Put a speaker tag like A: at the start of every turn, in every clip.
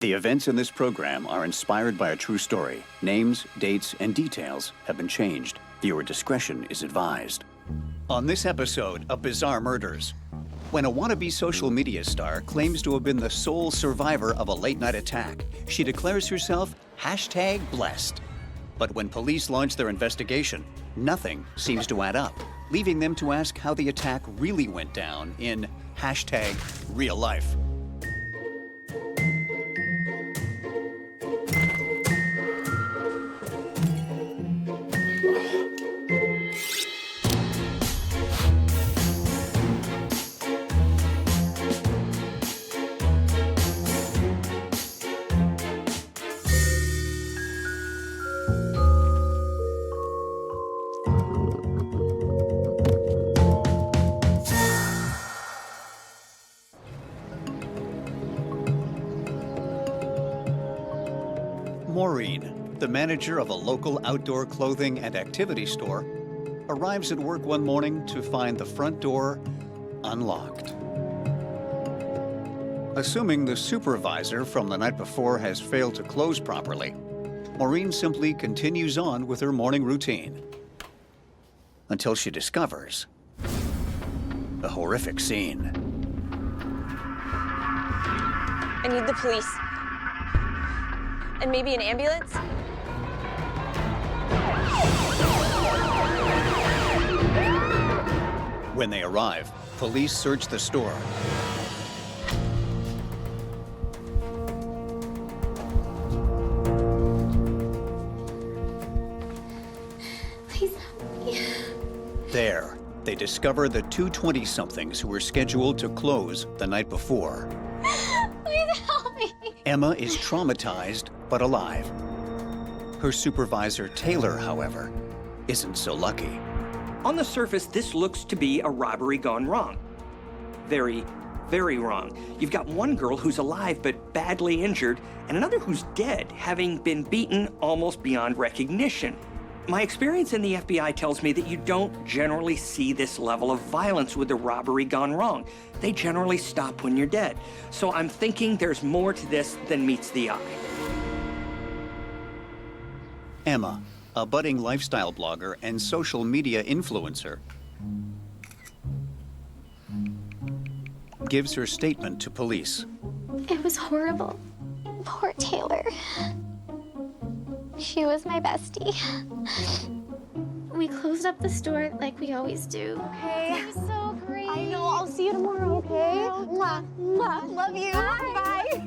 A: The events in this program are inspired by a true story. Names, dates, and details have been changed. Viewer discretion is advised. On this episode of Bizzare Murders, when a wannabe social media star claims to have been the sole survivor of a late-night attack, she declares herself #blessed. But when police launch their investigation, nothing seems to add up, leaving them to ask how the attack really went down in #real life. Maureen, the manager of a local outdoor clothing and activity store, arrives at work one morning to find the front door unlocked. Assuming the supervisor from the night before has failed to close properly, Maureen simply continues on with her morning routine until she discovers a horrific scene.
B: I need the police. And maybe an ambulance?
A: When they arrive, police search the store.
B: Please help me.
A: There, they discover the two 20-somethings who were scheduled to close the night before.
B: Please help me.
A: Emma is traumatized but alive. Her supervisor, Taylor, however, isn't so lucky.
C: On the surface, this looks to be a robbery gone wrong. Very, very wrong. You've got one girl who's alive but badly injured, and another who's dead, having been beaten almost beyond recognition. My experience in the FBI tells me that you don't generally see this level of violence with a robbery gone wrong. They generally stop when you're dead. So I'm thinking there's more to this than meets the eye.
A: Emma, a budding lifestyle blogger and social media influencer, gives her statement to police.
D: It was horrible. Poor Taylor. She was my bestie. We closed up the store like we always do.
B: Okay.
D: It was so great.
B: I know. I'll see you tomorrow, okay? Mwah, mwah. Love you. Bye.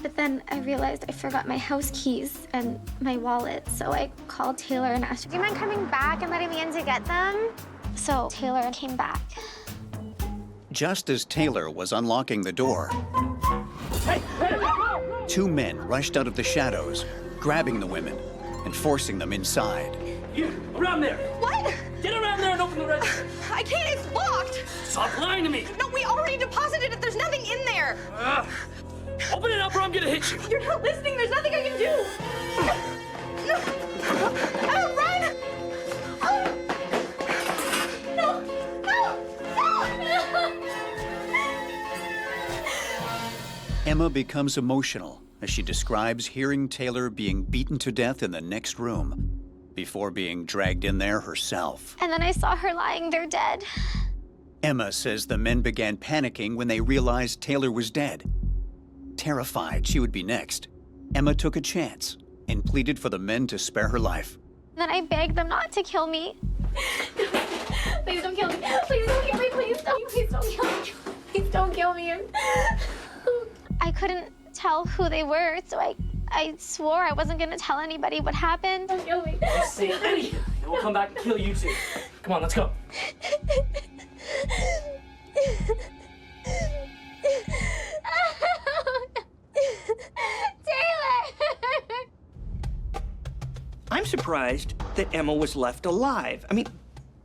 D: But then I realized I forgot my house keys and my wallet, so I called Taylor and asked her,
E: Do you mind coming back and letting me in to get them?
D: So Taylor came back.
A: Just as Taylor was unlocking the door, two men rushed out of the shadows, grabbing the women and forcing them inside.
F: You, around there!
E: What?
F: Get around there and open the register!
E: I can't, it's locked!
F: Stop lying to me!
E: No, we already deposited it, there's nothing in there!
F: Open it up or I'm gonna hit you!
E: You're not listening, there's nothing I can do! No! Oh, run! Oh. No! No! No!
A: Emma becomes emotional as she describes hearing Taylor being beaten to death in the next room before being dragged in there herself.
D: And then I saw her lying there dead.
A: Emma says the men began panicking when they realized Taylor was dead. Terrified she would be next, Emma took a chance and pleaded for the men to spare her life.
D: Then I begged them not to kill me.
E: Please don't kill me! Please don't kill me! Please don't kill me! Please don't kill me!
D: I couldn't tell who they were, so I swore I wasn't gonna tell anybody what happened.
E: Don't kill me!
F: Just say anything, and we'll come back and kill you too. Come on, let's go.
D: Taylor!
C: I'm surprised that Emma was left alive. I mean,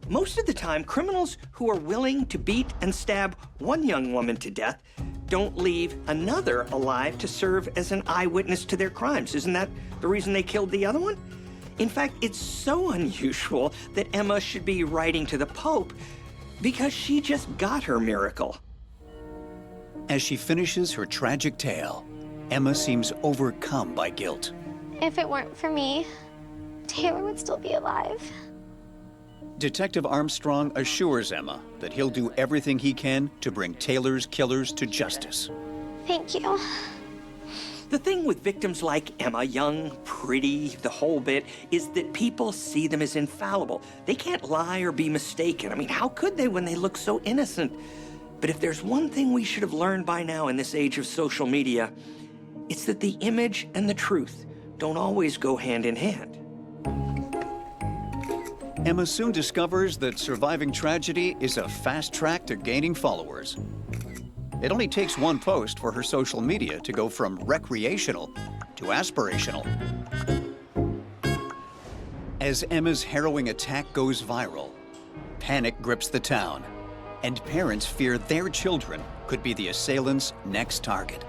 C: most of the time, criminals who are willing to beat and stab one young woman to death don't leave another alive to serve as an eyewitness to their crimes. Isn't that the reason they killed the other one? In fact, it's so unusual that Emma should be writing to the Pope because she just got her miracle.
A: As she finishes her tragic tale, Emma seems overcome by guilt.
D: If it weren't for me, Taylor would still be alive.
A: Detective Armstrong assures Emma that he'll do everything he can to bring Taylor's killers to justice.
D: Thank you.
C: The thing with victims like Emma, young, pretty, the whole bit, is that people see them as infallible. They can't lie or be mistaken. I mean, how could they when they look so innocent? But if there's one thing we should have learned by now in this age of social media, it's that the image and the truth don't always go hand in hand.
A: Emma soon discovers that surviving tragedy is a fast track to gaining followers. It only takes one post for her social media to go from recreational to aspirational. As Emma's harrowing attack goes viral, panic grips the town, and parents fear their children could be the assailant's next target.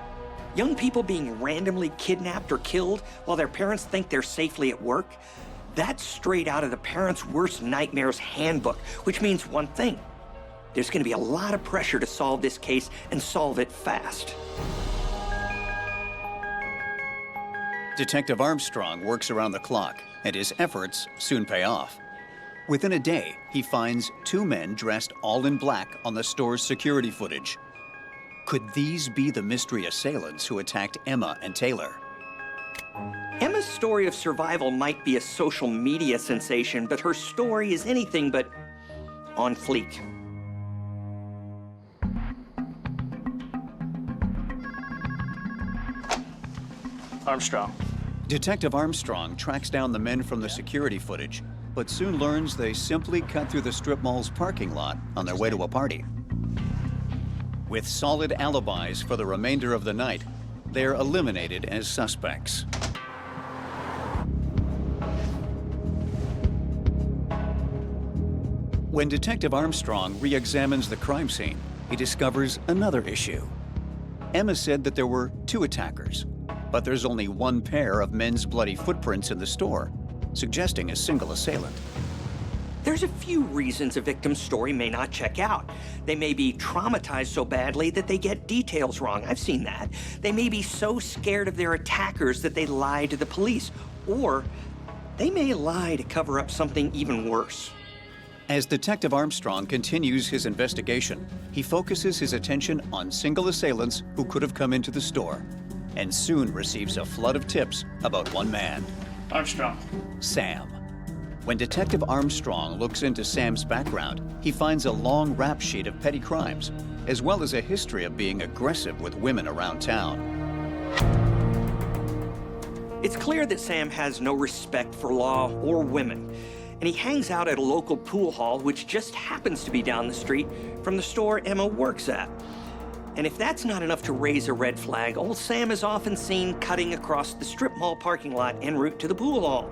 C: Young people being randomly kidnapped or killed while their parents think they're safely at work, that's straight out of the Parents' Worst Nightmares handbook, which means one thing. There's going to be a lot of pressure to solve this case and solve it fast.
A: Detective Armstrong works around the clock, and his efforts soon pay off. Within a day, he finds two men dressed all in black on the store's security footage. Could these be the mystery assailants who attacked Emma and Taylor?
C: Emma's story of survival might be a social media sensation, but her story is anything but on fleek.
F: Armstrong.
A: Detective Armstrong tracks down the men from the security footage, but soon learns they simply cut through the strip mall's parking lot on their way to a party. With solid alibis for the remainder of the night, they're eliminated as suspects. When Detective Armstrong re-examines the crime scene, he discovers another issue. Emma said that there were two attackers, but there's only one pair of men's bloody footprints in the store, suggesting a single assailant.
C: There's a few reasons a victim's story may not check out. They may be traumatized so badly that they get details wrong. I've seen that. They may be so scared of their attackers that they lie to the police. Or they may lie to cover up something even worse.
A: As Detective Armstrong continues his investigation, he focuses his attention on single assailants who could have come into the store, and soon receives a flood of tips about one man,
F: Armstrong.
A: Sam. When Detective Armstrong looks into Sam's background, he finds a long rap sheet of petty crimes, as well as a history of being aggressive with women around town.
C: It's clear that Sam has no respect for law or women, and he hangs out at a local pool hall, which just happens to be down the street from the store Emma works at. And if that's not enough to raise a red flag, old Sam is often seen cutting across the strip mall parking lot en route to the pool hall.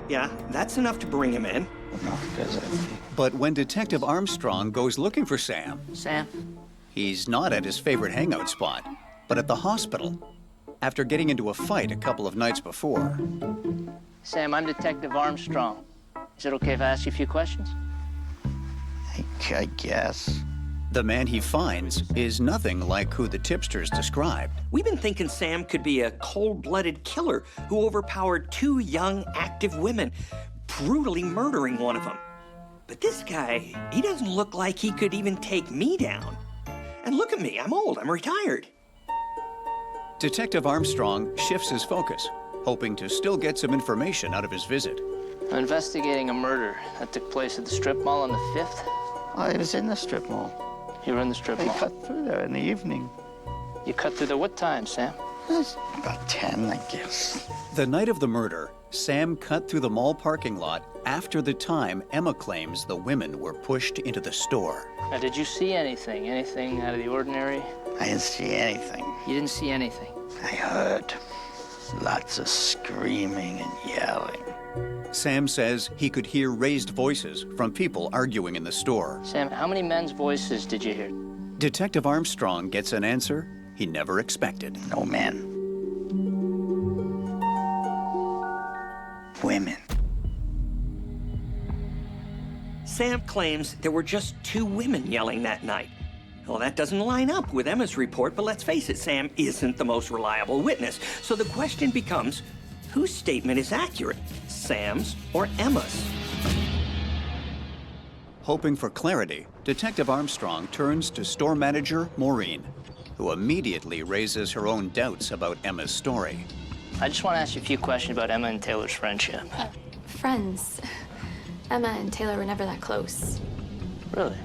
C: Yeah, that's enough to bring him in.
A: But when Detective Armstrong goes looking for Sam, he's not at his favorite hangout spot, but at the hospital, after getting into a fight a couple of nights before.
G: Sam, I'm Detective Armstrong. Is it okay if I ask you a few questions?
H: I guess.
A: The man he finds is nothing like who the tipsters described.
C: We've been thinking Sam could be a cold-blooded killer who overpowered two young, active women, brutally murdering one of them. But this guy, he doesn't look like he could even take me down. And look at me, I'm old, I'm retired.
A: Detective Armstrong shifts his focus, hoping to still get some information out of his visit.
G: I'm investigating a murder that took place at the strip mall on the 5th.
H: I was in the strip mall.
G: You were in the strip
H: I
G: mall.
H: cut through there in the evening.
G: You cut through there what time, Sam?
H: It was about 10, I guess.
A: The night of the murder, Sam cut through the mall parking lot after the time Emma claims the women were pushed into the store.
G: Now, did you see anything? Anything out of the ordinary?
H: I didn't see anything.
G: You didn't see anything.
H: I heard lots of screaming and yelling.
A: Sam says he could hear raised voices from people arguing in the store.
G: Sam, how many men's voices did you hear?
A: Detective Armstrong gets an answer he never expected.
H: No men. Women.
C: Sam claims there were just two women yelling that night. Well, that doesn't line up with Emma's report, but let's face it, Sam isn't the most reliable witness. So the question becomes, whose statement is accurate, Sam's or Emma's?
A: Hoping for clarity, Detective Armstrong turns to store manager Maureen, who immediately raises her own doubts about Emma's story.
G: I just want to ask you a few questions about Emma and Taylor's friendship.
I: Friends. Emma and Taylor were never that close.
G: Really?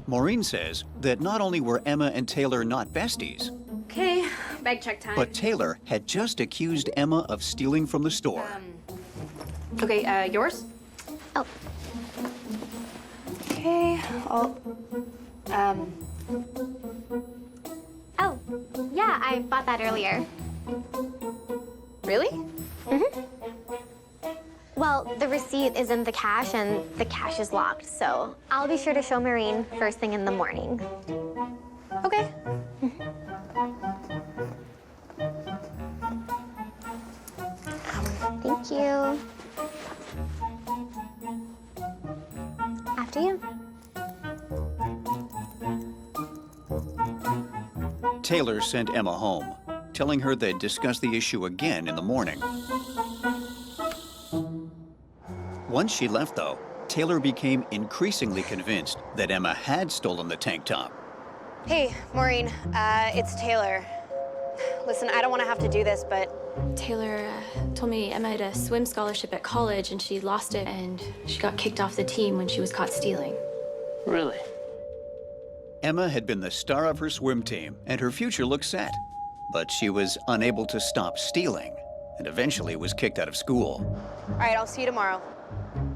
A: Maureen says that not only were Emma and Taylor not besties,
I: Okay, bag check time.
A: but Taylor had just accused Emma of stealing from the store.
I: Okay, yours?
D: Oh,
I: Okay, I'll...
D: oh, yeah, I bought that earlier.
I: Really?
D: Well, the receipt is in the cash, and the cash is locked, so I'll be sure to show Maureen first thing in the morning.
I: Okay.
D: Thank you. After you.
A: Taylor sent Emma home, telling her they'd discuss the issue again in the morning. Once she left, though, Taylor became increasingly convinced that Emma had stolen the tank top.
B: Hey, Maureen, it's Taylor. Listen, I don't want to have to do this, but
I: Taylor told me Emma had a swim scholarship at college and she lost it and she got kicked off the team when she was caught stealing.
G: Really?
A: Emma had been the star of her swim team, and her future looked set. But she was unable to stop stealing, and eventually was kicked out of school.
B: all right, I'll see you tomorrow.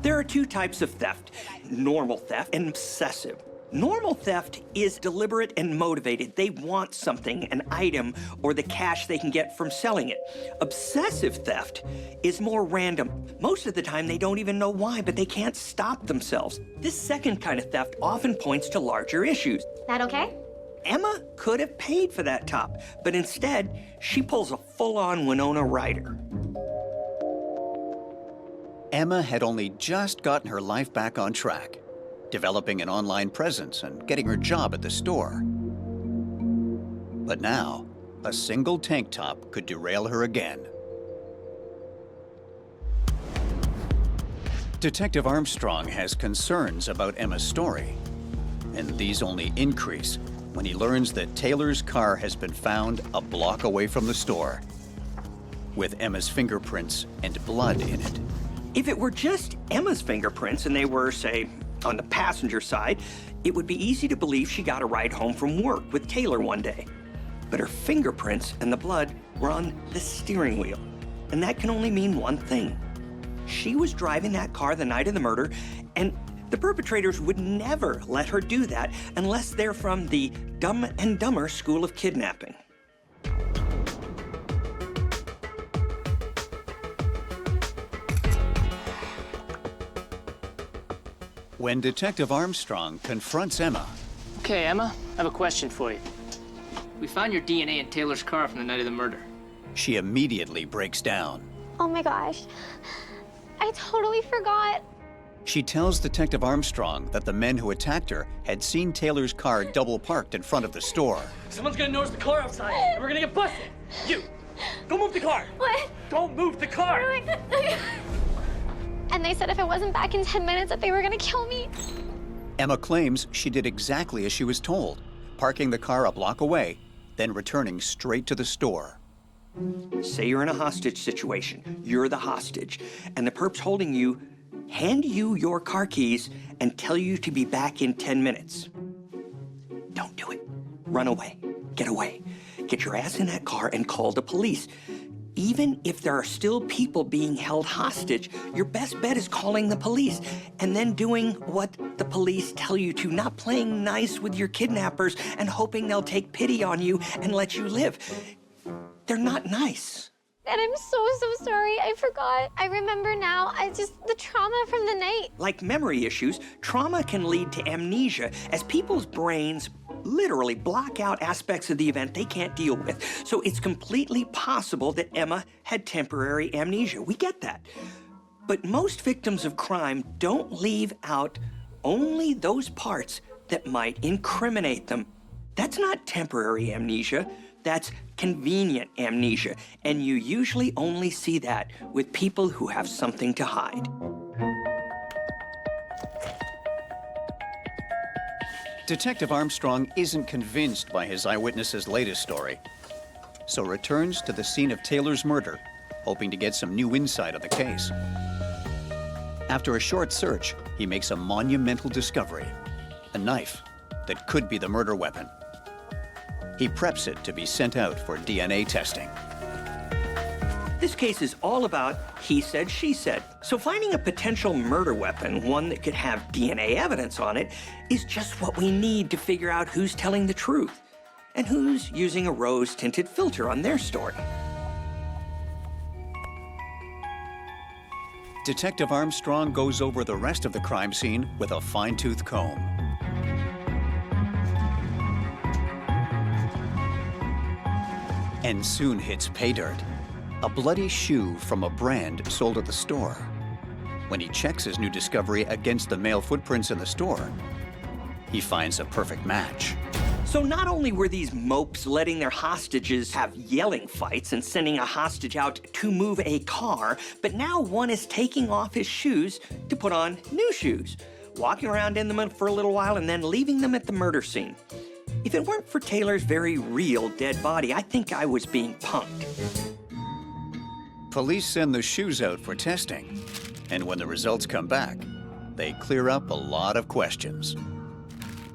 C: There are two types of theft, normal theft and obsessive. Normal theft is deliberate and motivated. They want something, an item, or the cash they can get from selling it. Obsessive theft is more random. Most of the time, they don't even know why, but they can't stop themselves. This second kind of theft often points to larger issues.
D: That okay?
C: Emma could have paid for that top, but instead, she pulls a full-on Winona Ryder.
A: Emma had only just gotten her life back on track, developing an online presence and getting her job at the store. But now, a single tank top could derail her again. Detective Armstrong has concerns about Emma's story, and these only increase when he learns that Taylor's car has been found a block away from the store, with Emma's fingerprints and blood in it.
C: If it were just Emma's fingerprints and they were, say, on the passenger side, it would be easy to believe she got a ride home from work with Taylor one day. But her fingerprints and the blood were on the steering wheel. And that can only mean one thing. She was driving that car the night of the murder, and the perpetrators would never let her do that unless they're from the Dumb and Dumber School of Kidnapping.
A: When Detective Armstrong confronts Emma,
G: Okay, Emma, I have a question for you. We found your DNA in Taylor's car from the night of the murder.
A: she immediately breaks down.
D: Oh my gosh. I totally forgot.
A: She tells Detective Armstrong that the men who attacked her had seen Taylor's car double parked in front of the store.
F: Someone's gonna notice the car outside, and we're gonna get busted. You, go move the car.
D: What?
F: Don't move the car.
D: And they said if I wasn't back in 10 minutes that they were gonna kill me.
A: Emma claims she did exactly as she was told, parking the car a block away, then returning straight to the store.
C: Say you're in a hostage situation. You're the hostage, and the perps holding you hand you your car keys and tell you to be back in 10 minutes. Don't do it. Run away. Get away. Get your ass in that car and call the police. Even if there are still people being held hostage, your best bet is calling the police and then doing what the police tell you to, not playing nice with your kidnappers and hoping they'll take pity on you and let you live. They're not nice.
D: And I'm so sorry. I forgot. I remember now. The trauma from the night.
C: Like memory issues, trauma can lead to amnesia as people's brains literally block out aspects of the event they can't deal with. So it's completely possible that Emma had temporary amnesia. We get that. But most victims of crime don't leave out only those parts that might incriminate them. That's not temporary amnesia, that's convenient amnesia, and you usually only see that with people who have something to hide.
A: Detective Armstrong isn't convinced by his eyewitness's latest story, so returns to the scene of Taylor's murder, hoping to get some new insight on the case. After a short search, he makes a monumental discovery, a knife that could be the murder weapon. He preps it to be sent out for DNA testing.
C: This case is all about he said, she said. So finding a potential murder weapon, one that could have DNA evidence on it, is just what we need to figure out who's telling the truth and who's using a rose-tinted filter on their story.
A: Detective Armstrong goes over the rest of the crime scene with a fine-tooth comb. And soon hits pay dirt. A bloody shoe from a brand sold at the store. When he checks his new discovery against the male footprints in the store, he finds a perfect match.
C: So not only were these mopes letting their hostages have yelling fights and sending a hostage out to move a car, but now one is taking off his shoes to put on new shoes, walking around in them for a little while and then leaving them at the murder scene. If it weren't for Taylor's very real dead body, I think I was being punked.
A: Police send the shoes out for testing, and when the results come back, they clear up a lot of questions.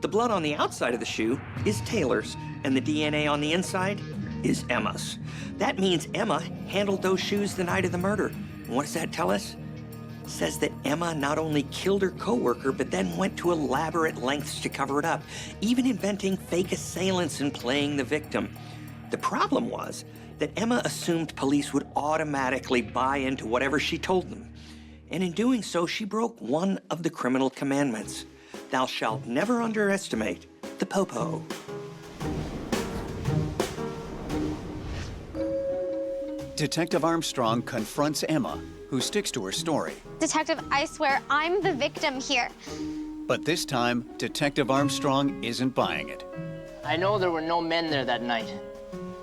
C: The blood on the outside of the shoe is Taylor's, and the DNA on the inside is Emma's. That means Emma handled those shoes the night of the murder. And what does that tell us? It says that Emma not only killed her coworker, but then went to elaborate lengths to cover it up, even inventing fake assailants and playing the victim. The problem was that Emma assumed police would automatically buy into whatever she told them. And in doing so, she broke one of the criminal commandments. Thou shalt never underestimate the popo.
A: Detective Armstrong confronts Emma, who sticks to her story.
D: Detective, I swear I'm the victim here.
A: But this time, Detective Armstrong isn't buying it.
G: I know there were no men there that night.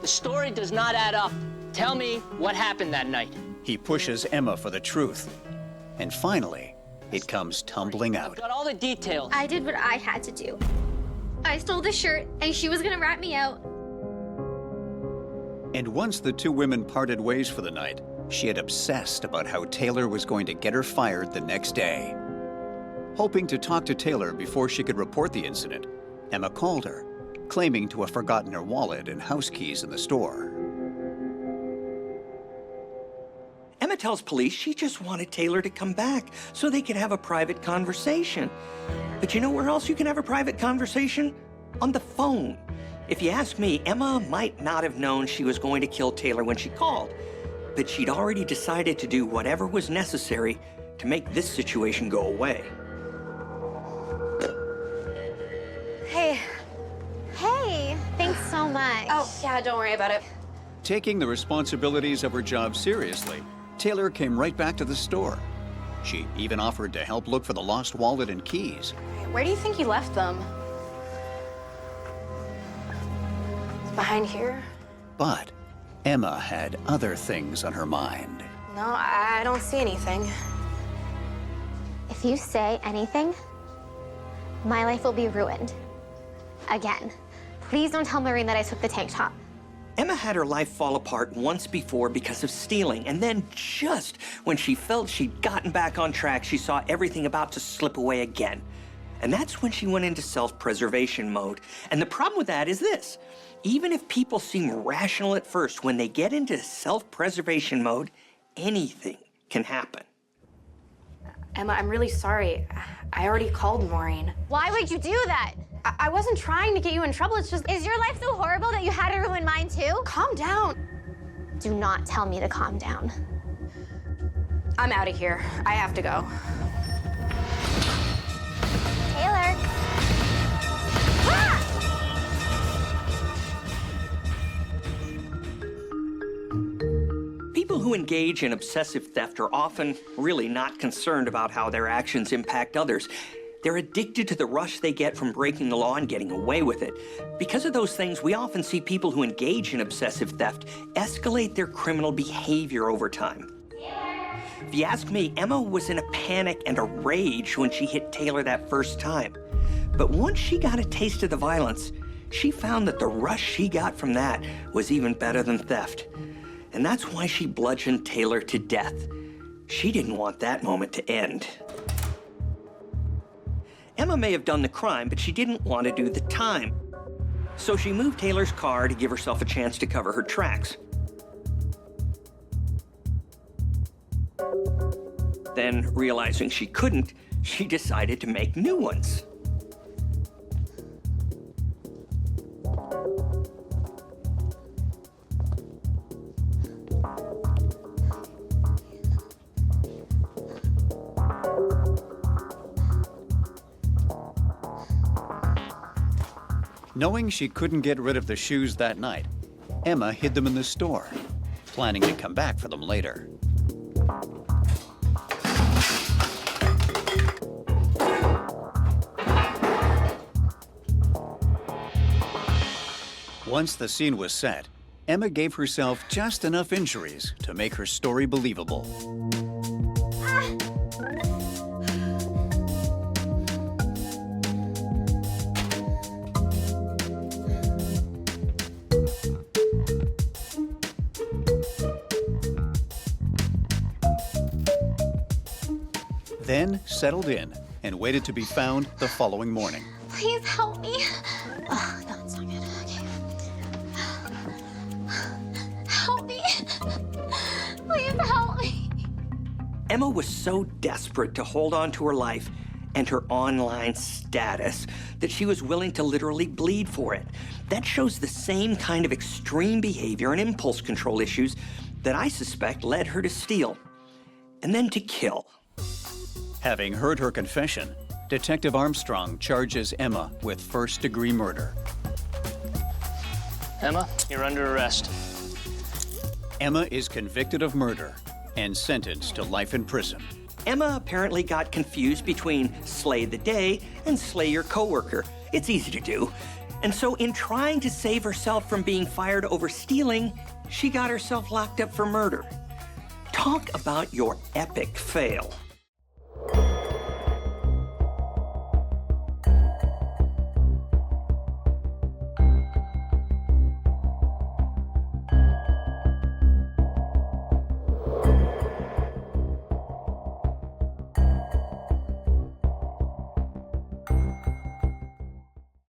G: The story does not add up. Tell me what happened that night.
A: He pushes Emma for the truth. And finally, it comes tumbling out.
G: Got all the details.
D: I did what I had to do. I stole the shirt, and she was gonna rat me out.
A: And once the two women parted ways for the night, she had obsessed about how Taylor was going to get her fired the next day. Hoping to talk to Taylor before she could report the incident, Emma called her, claiming to have forgotten her wallet and house keys in the store.
C: Emma tells police she just wanted Taylor to come back so they could have a private conversation. But you know where else you can have a private conversation? On the phone. If you ask me, Emma might not have known she was going to kill Taylor when she called, but she'd already decided to do whatever was necessary to make this situation go away.
B: Hey.
D: Hey, thanks so much.
B: Oh, yeah, don't worry about it.
A: Taking the responsibilities of her job seriously, Taylor came right back to the store. She even offered to help look for the lost wallet and keys.
B: Where do you think you left them? It's behind here?
A: But Emma had other things on her mind.
B: No, I don't see anything.
D: If you say anything, my life will be ruined. Again. Please don't tell Maureen that I took the tank top.
C: Emma had her life fall apart once before because of stealing, and then just when she felt she'd gotten back on track, she saw everything about to slip away again. And that's when she went into self-preservation mode. And the problem with that is this. Even if people seem rational at first, when they get into self-preservation mode, anything can happen.
B: Emma, I'm really sorry. I already called Maureen.
D: Why would you do that?
B: I wasn't trying to get you in trouble. It's just...
D: Is your life so horrible that you had to ruin mine too?
B: Calm down.
D: Do not tell me to calm down.
B: I'm out of here. I have to go.
D: Taylor. Ah!
C: People who engage in obsessive theft are often really not concerned about how their actions impact others. They're addicted to the rush they get from breaking the law and getting away with it. Because of those things, we often see people who engage in obsessive theft escalate their criminal behavior over time. If you ask me, Emma was in a panic and a rage when she hit Taylor that first time. But once she got a taste of the violence, she found that the rush she got from that was even better than theft. And that's why she bludgeoned Taylor to death. She didn't want that moment to end. Emma may have done the crime, but she didn't want to do the time. So she moved Taylor's car to give herself a chance to cover her tracks. Then, realizing she couldn't, she decided to make new ones.
A: Knowing she couldn't get rid of the shoes that night, Emma hid them in the store, planning to come back for them later. Once the scene was set, Emma gave herself just enough injuries to make her story believable. Then settled in and waited to be found the following morning.
D: Please help me. Oh, no, it's not good. Okay. Help me. Please help me.
C: Emma was so desperate to hold on to her life and her online status that she was willing to literally bleed for it. That shows the same kind of extreme behavior and impulse control issues that I suspect led her to steal and then to kill.
A: Having heard her confession, Detective Armstrong charges Emma with first-degree murder.
G: Emma, you're under arrest.
A: Emma is convicted of murder and sentenced to life in prison.
C: Emma apparently got confused between slay the day and slay your coworker. It's easy to do. And so in trying to save herself from being fired over stealing, she got herself locked up for murder. Talk about your epic fail.